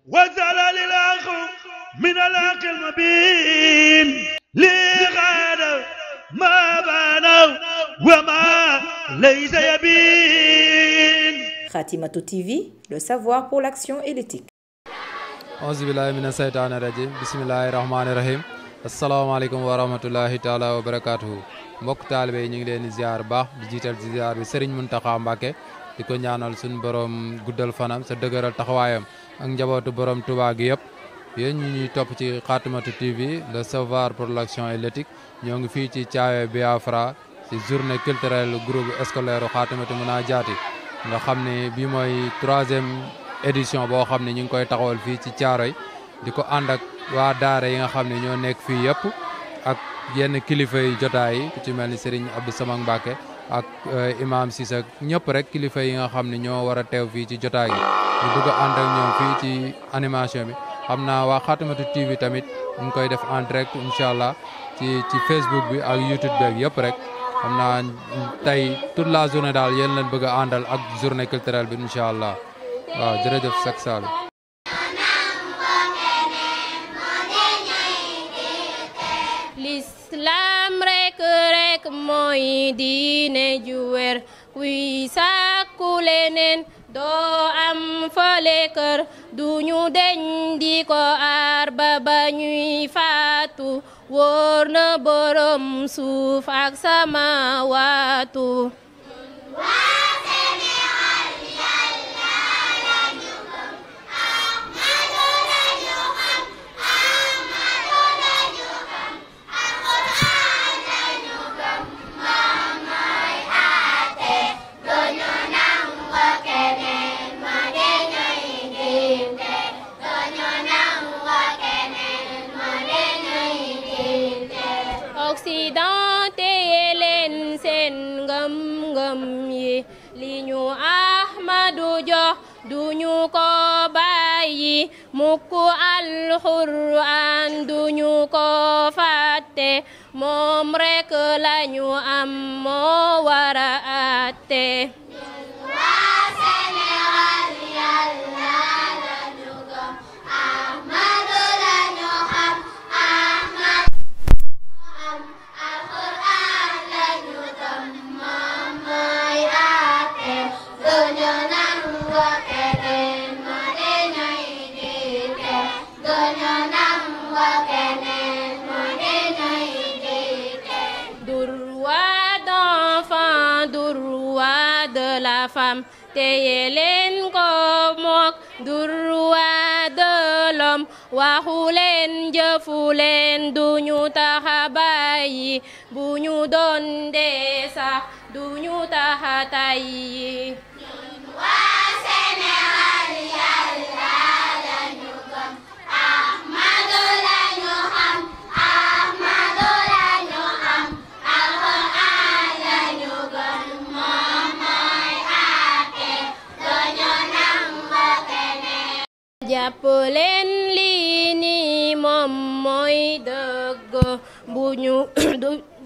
وزال للأخ من الأخ المبين لغاد ما بانوا وما ليس يبين. Khatimatou TV, le savoir pour l'action et l'éthique. auzu billahi mina seytaani rajim bismillahi rahmaani rahim asalaamaaleykum wa rahmatullahi taala wa barakatuhu mbokk taalibe yi ñu ngi leen di ziar baax di jiital ci ziar bi Serigne Mountakha Mbacké di ko ñaanal suñu borom guddal fanam sa dëgëral taxawaayam ak njabootu borom Touba gi yëpp yéen ñu ñuy topp ci Khatimatou TV le savoir pour l'action et l'éthique ñoo ngi fii ci Thiawé Biafra ci journée culturelle groupe scolaire Khatimatou Mounadiati nga xam ne bii mooy 3e édition boo xam ne ñu ngi koy taxawal fii ci Thiaroye di ko ànd ak waa daara yi nga xam ne ñoo nekk fii yëpp ak yenn kilifa yi jotaay yi ku ci mel ni Serigne Abdou Samang Mbacké ak imam Cissé ñëpp rek kilifa yi nga xam ne ñoo war a teew fii ci jotaay yi ñu bëgg a ànd ak ñoom fii ci animation bi xam naa waa Khatimatou TV tamit ñu ngi koy def en direct incha allah ci Facebook bi ak YouTube beeg yëpp rek xam naa tey toute la journée daal yéen leen bëgg a àndal ak journée culturelle bi incha allah waaw jërëjëf Seck Saalum. L'islam rek mooy diine ju wér kuy sàkku leneen doo am fële kër duñu deñ di ko aar ba ñuy faatu wóor na borom suuf ak samaawaatu. li ñu Ahmadu jox duñu ko bàyyi mukk alxuraan duñu ko fàtte moom rekk lañu am moo wara àtte. Téye leen ko mook droit de l'homme waxu leen jëfu leen duñu taxa bàyyi bu ñu doon dee sax duñu taxa tayyi. jàpp leen lii nii moom mooy dëgg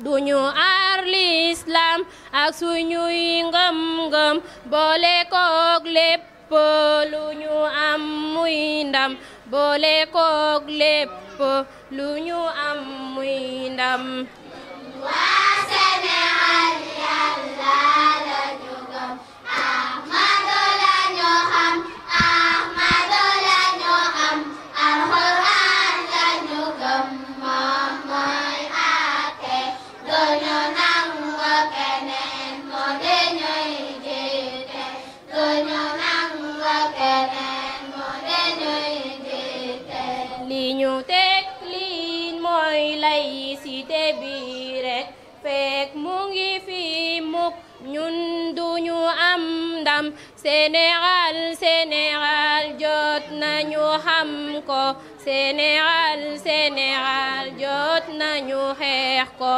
duñu aar l'islam ak suñuy ngëm-ngëm boole koog lépp lu ñu am muy ndam boole koog lépp lu ñu am muy ndam. mu ngi fi mukk ñun duñu am ndam Sénégal Sénégal jot nañu xam ko Sénégal Sénégal jot nañu xeex ko.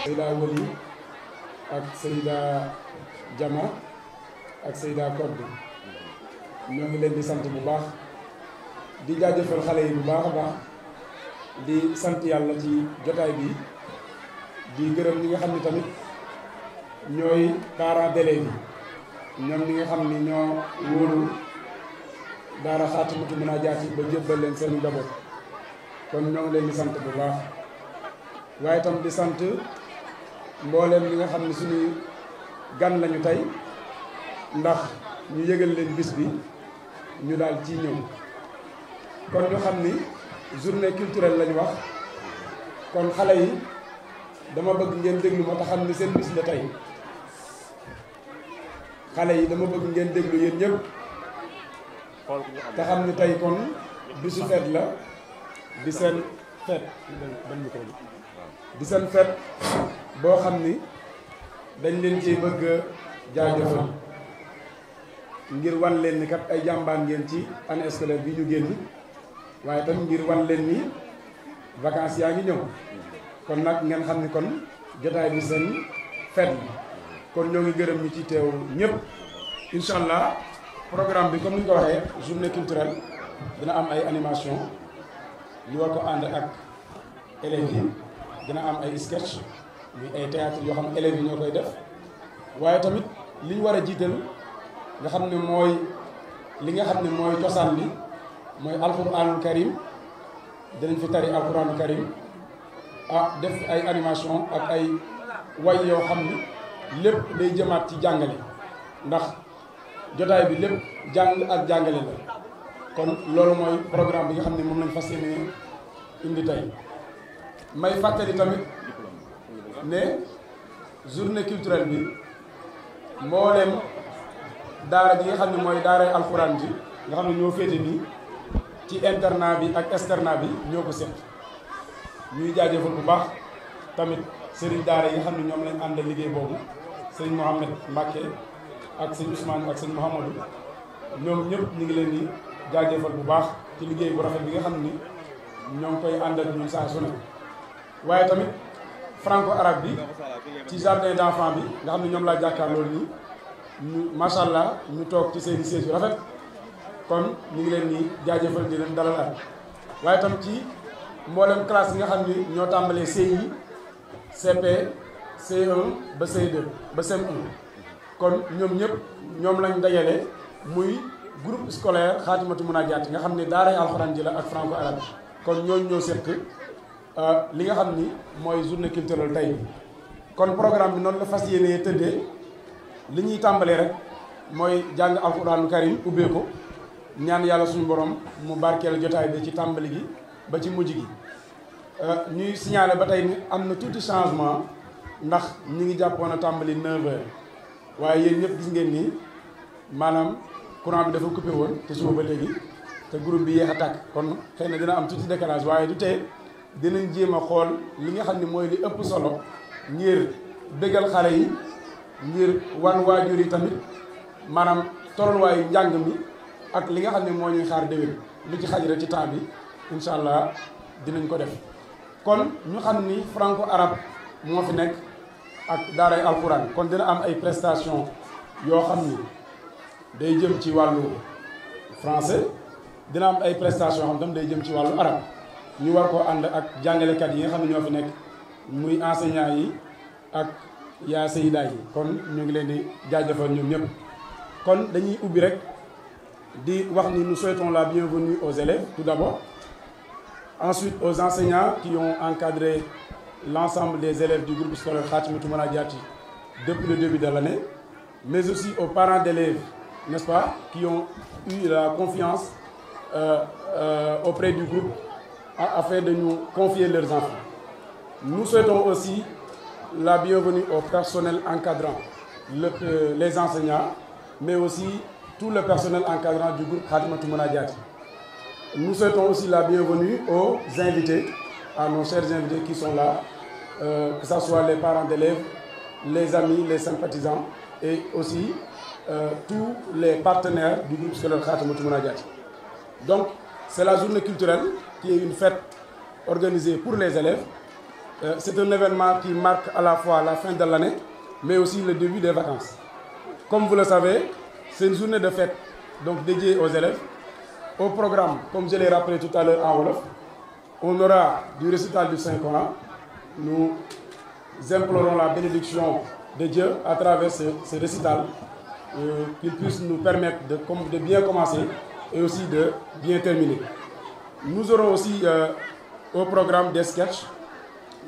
Seyda Wali ak Seyda Jama ak Seyda Koddu ñoo ngi leen di sant bu baax di jaajëfal xale yi bu baax a baax di sant yàlla ci jotaay bi di gërëm ñi nga xam ni tamit ñooy parents d'élèves yi ñoom ñi nga xam ni ñoo wóolu daara Xaatimatu Munaajaati ba jébbal leen seen njaboot kon ñoo ngi leen di sant bu baax waaye tam di sant mbooleem ñi nga xam ni suñuy gan lañu tey ndax ñu yëgal leen bis bi ñu daal ci ñëw kon ñu xam ni journée culturelle lañu wax kon xale yi dama bëgg ngeen déglu ma te xam ni seen bis la tey xale yi dama bëgg ngeen déglu yéen ñëpp te xam ni tey kon bisu fête la di seen fête di seen fête boo xam ni dañ leen ci bëgg jaajëfal ngir wan leen ni kat ay jàmbaan ngeen ci année scolaire bi ñu génn waaye tam ngir wan leen ni vacances yaa ngi ñëw kon nag ngeen xam ni kon jotaay bi seen fête bi kon ñoo ngi gërëm ñi ci teew ñëpp incha allah programme bi comme ni ñu ko waxee journée culturelle dina am ay animation ñu war ko ànd ak élèves yi dina am ay sketch muy ay théâtre yoo xam ne élèves yi ñoo koy def waaye tamit li ñu war a jiital nga xam ne mooy li nga xam ne mooy cosaan li mooy alquranul karim dinañ fi tari alquranul karim def ay animation ak ay way yoo xam ni lépp day jëmaat ci jàngale ndax jotaay bi lépp jàng ak jàngale la kon loolu mooy programme bi nga xam ne moom lañ fas yéene indi tey may fàttali tamit ne journée culturelle bi mbooleem daara ji nga xam ne mooy daaray alxuraan ji nga xam ne ñoo féete nii ci internat bi ak externat bi ñoo ko seq ñuy jaajëfal bu baax tamit sëriñ daara yi nga xam ne ñoom lañ àndal liggéey boobu sëñ Mohamed Mbacke ak sëñ Ousmane ak sëñ Mouhamadou ñoom ñëpp ñu ngi leen di jaajëfal bu baax ci liggéey bu rafet bi nga xam ni ñoo ngi koy àndal ñun saa su ne waaye tamit franco arabe bi ci jardin d'enfant bi nga xam ne ñoom laa jàkkaarloo nii ñu macha allah ñu toog ci seen i siège yu rafet kon ñu ngi leen di jaajëfal di leen dalal ak waaye tam ci mboolem classe yi nga xam ni ñoo tàmbalee CI CP C1 ba C2 ba CM1 kon ñoom ñëpp ñoom lañ dajale muy groupe scolaire Xaatimatu Munaajaati nga xam ne daaray alxuraan ji la ak franco arabe kon ñooñu ñoo seq li nga xam ni mooy journée culturelle tey kon programme bi noonu la fas yéenee tëddee li ñuy tàmbalee rek mooy jàng alxuraanu karim ubbee ko ñaan yàlla suñu borom mu barkeel jotaay bi ci tàmbali gi ba ci mujj gi ñuy signaler ba tey ni am na tuuti changement ndax ñi ngi jàppoon a tàmbali 9h waaye yéen ñëpp gis ngeen ni maanaam courant bi dafa coupé woon te suba ba léegi te groupe bi yéex a tàkk kon xëy na dina am tuuti décalage waaye du tee dinañ jéem a xool li nga xam ne mooy li ëpp solo ngir bégal xale yi ngir wan waajur yi tamit maanaam tolluwaayu njàng mi ak li nga xam ne moo ñuy xaar déwén lu ci xaj rek ci temps bi incha allah dinañ ko def kon ñu xam ni franco arabe moo fi nekk ak daaray alquran kon dina am ay prestation yoo xam ni day jëm ci wàllu français dina am ay prestation yoo xam tam day jëm ci wàllu arabe ñu war koo ànd ak jàngalekat yi nga xam ne ñoo fi nekk muy enseignant yi ak yaa sayida yi kon ñu ngi leen di jaajëfal ñoom ñëpp kon dañuy ubbi rek di wax ni nous souhaitons la bienvenue aux élèves tout d'abord, ensuite aux enseignants qui ont encadré l'ensemble des élèves du groupe scolaire Xaatimatu Munaajaati depuis le début de l'année, mais aussi aux parents d'élèves, n'est-ce pas, qui ont eu la confiance auprès du groupe afin de nous confier leurs enfants. Nous souhaitons aussi la bienvenue au personnel encadrant, les enseignants, mais aussi tout le personnel encadrant du groupe Xaatimatu Munaajaati. Nous souhaitons aussi la bienvenue aux invités, à nos chers invités qui sont là, que ce soit les parents d'élèves, les amis, les sympathisants et aussi tous les partenaires du groupe scolaire Xaatimatu Munaajaati. Donc, c'est la journée culturelle qui est une fête organisée pour les élèves. C'est un événement qui marque à la fois la fin de l'année, mais aussi le début des vacances. Comme vous le savez, c'est une journée de fête donc dédié aux élèves. Au programme, comme je l'ai rappelé tout à l'heure en wolof, on aura du récital du Saint-Coran. Nous implorons la bénédiction de Dieu à travers ce récital, qu'il puisse nous permettre de bien commencer et aussi de bien terminer. Nous aurons aussi au programme des sketchs,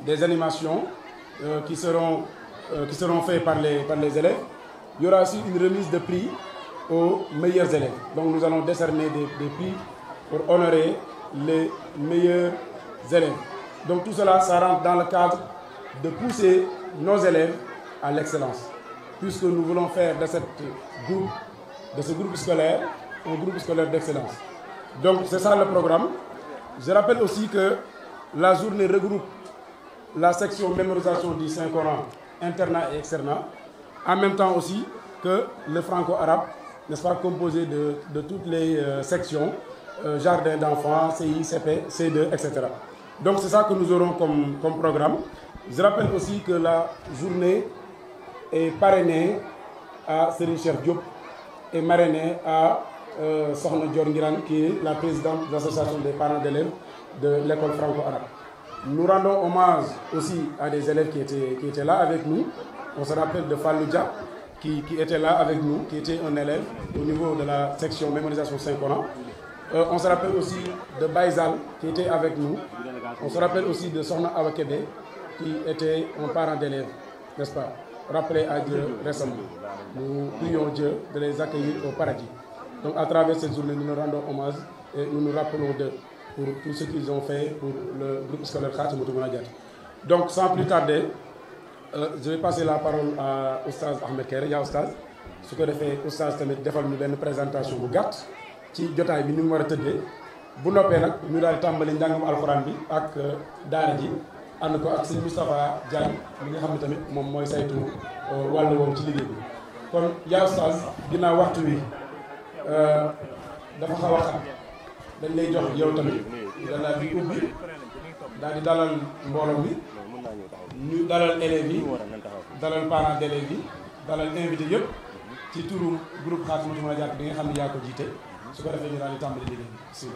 des animations qui seront faits par les élèves. Il y aura aussi une remise de prix aux meilleurs élèves. Donc nous allons décerner des prix pour honorer les meilleurs élèves. Donc tout cela, ça rentre dans le cadre de pousser nos élèves à l'excellence, puisque nous voulons faire de ce groupe scolaire un groupe scolaire d'excellence. Donc c'est ça le programme. Je rappelle aussi que la journée regroupe la section mémorisation du Saint-Coran, internat et externat, en même temps aussi que le franco-arabe, n'est-ce pas, composé de toutes les sections, jardin d'enfants, CI, CP, C2, etc. Donc c'est ça que nous aurons comme programme. Je rappelle aussi que la journée est parrainée à Serigne Cheikh Diop et marrainée à Sokhna Dior Ngirane, qui est la présidente de l'association des parents d'élèves de l'école franco-arabe. Nous rendons hommage aussi à des élèves qui étaient là avec nous. On se rappelle de Fallou Dia, qui était là avec nous, qui était un élève au niveau de la section mémorisation Saint-Coran. On se rappelle aussi de Baïzal, qui était avec nous. On se rappelle aussi de Sokhna Awa Kébé, qui était un parent d'élève, n'est-ce pas, rappelé à Dieu récemment. Nous prions Dieu de les accueillir au paradis. Donc à travers cette journée, nous nous rendons hommage et nous nous rappelons d'eux pour tout ce qu'ils ont fait pour le groupe scolaire Khatoumou Mounadiat. Donc sans plus tarder, je vais passer la parole à Oustaz Ahmed Kéré. yaa Oustaz su ko defee Oustaz tamit defal ñu benn présentation bu gàtt ci jotaay bi ni mu war a tëddee bu noppee nag ñu daal di tàmbali njàngam alxuraan bi ak daara ji ànd ko ak sëñ Moustapha Diagne mi nga xam ne tamit moom mooy saytu wàllu woowu ci liggéey bi. kon yaa Oustaz ginnaaw waxtu wi dafa xaw a xam dañ lay jox yow tamit da daal di ubbi daal di dalal mbooloo mi ñu dalal élèves yi dalal parents d'élèves yi dalal invité yëpp ci turu groupe Khatoumou Mounadiat bi nga xam ne yaa ko jiite su ko defee ñu daal di tàmbali liggéey bi.